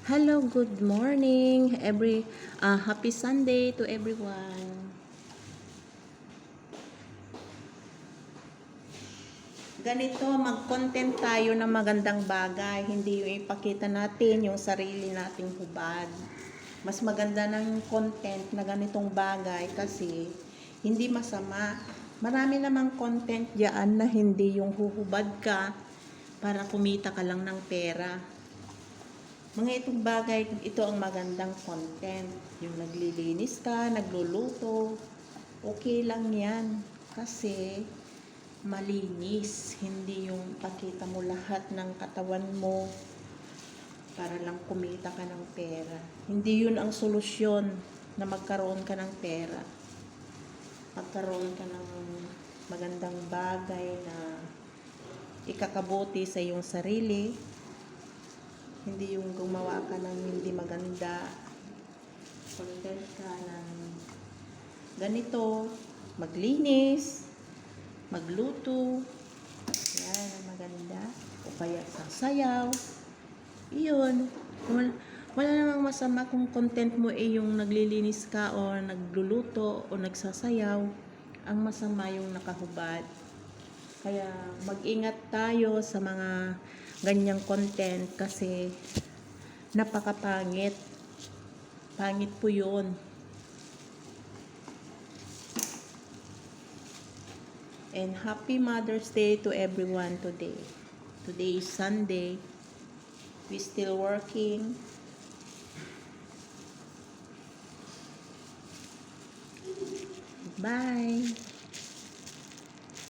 Hello, good morning, happy Sunday to everyone. Ganito, mag-content tayo ng magandang bagay, hindi yung ipakita natin yung sarili nating hubad. Mas maganda ng content na ganitong bagay kasi hindi masama. Marami namang content diyan na hindi yung huhubad ka para kumita ka lang ng pera. Mga itong bagay, ito ang magandang content. Yung naglilinis ka, nagluluto, okay lang yan. Kasi malinis, hindi yung pakita mo lahat ng katawan mo para lang kumita ka ng pera. Hindi yun ang solusyon na magkaroon ka ng pera. Magkaroon ka ng magandang bagay na ikakabuti sa iyong sarili. Hindi yung gumawa ka ng hindi maganda. Content ka ng ganito, maglinis, magluto, yan ang maganda. O kaya sasayaw. Iyon. Wala namang masama kung content mo ay yung naglilinis ka o nagluluto o nagsasayaw. Ang masama yung nakahubad. Kaya mag-ingat tayo sa mga ganyang content kasi napakapangit. Pangit po yun. And happy Mother's Day to everyone today. Today is Sunday. We still working. Bye.